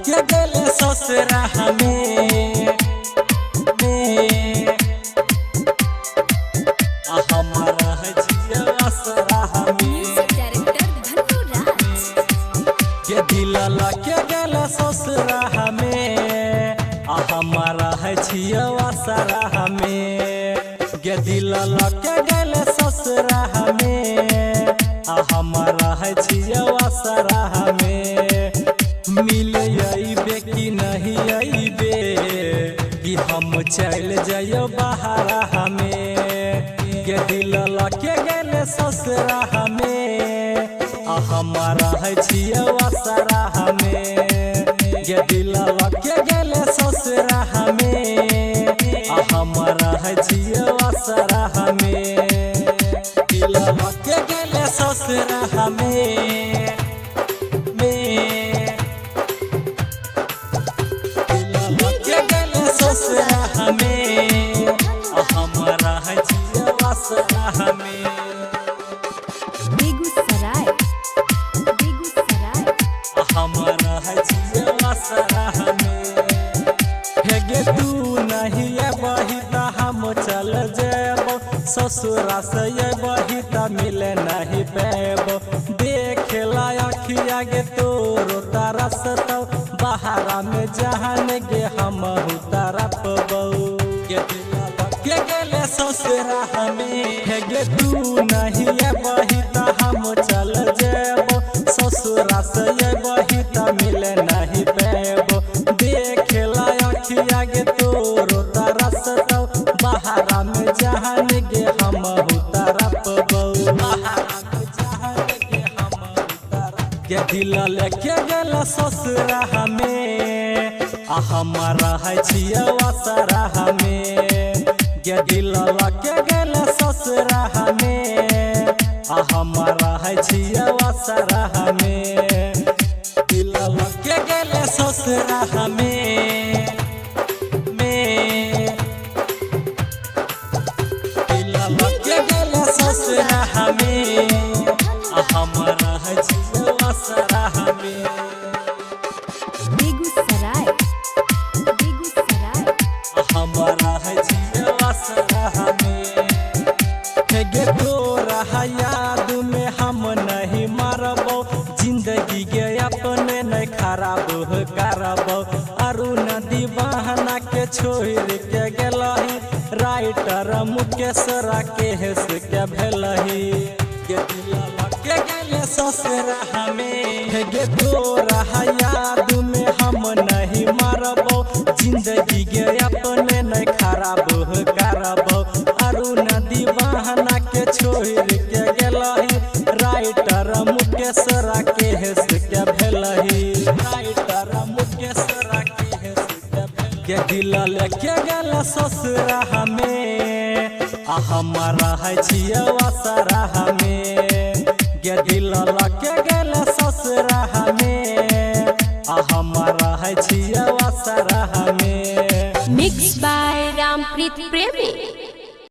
के गेले ससुरा हमें हमारा है जिया सरा हमें के दिलला के गेले ससुरा हमें हमारा है जिया सरा हमें के दिलला के गेले ससुरा हमें हमारा है जिया सरा हमें मिल आइबे कि नहीं आइबे कि हम चल जाइयो बाहर हमें के दिलला के गेले ससुरा हमें हमारा है जिया सरा हमें के दिलला के गेले ससुरा हमें हमारा है जिया सरा हमें दिलला के गेले ससुरा हमें ससुरा हमें हमारा है जिया सरा हमें बेगूसराय हमारा है जिया सरा हमें हेगे तू नहीं बहिता हम चल जेब ससुरा से ये बहिता मिले नहीं पेब देखेला अखिया गे तोरो तरस तो बाहरा में जहान गे हम तरफ बऊ के गेले ससुरा हमें हेगे तू नहीं बहिता हम चल जेब ससुरा से ये बहिता मिले नहीं पेब देखेला अखिया गे तोरो तरस तो बाहरा में जहान गे हम तरफ बऊ के दिलला के गेले ससुरा हमें हमारा है जिया सरा हमें के दिलला के गेले ससुरा हमें हमारा है जिया सरा हमें दिलला के गेले ससुरा हमें दिलला के गेले ससुरा हमें हमारा है जिया सरा हमें बेगूसराय हमारा है जिया सरा हमें गे तोरा याद में हम नहीं मारबो जिंदगी के अपने नहीं खराब करबो अरुण दीवाना के छोड़ के गेलही राइटर मुकेश राकेश के भेलही के दिलला के गेले ससुरा हमें गे तोरा याद में हम नहीं मारबो जिंदगी के अपने नहीं खराब करबो अरुण दीवाना के छोड़ के गेलही राइटर मुकेश राकेश के भेलही राइटर मुकेश राकेश के दिलला के गेले ससुरा हमें हमारा है जिया सरा हमें के दिलला के गेले ससुरा हमें हमारा है जिया सरा हमें मिक्स बाय रामप्रीत प्रेम।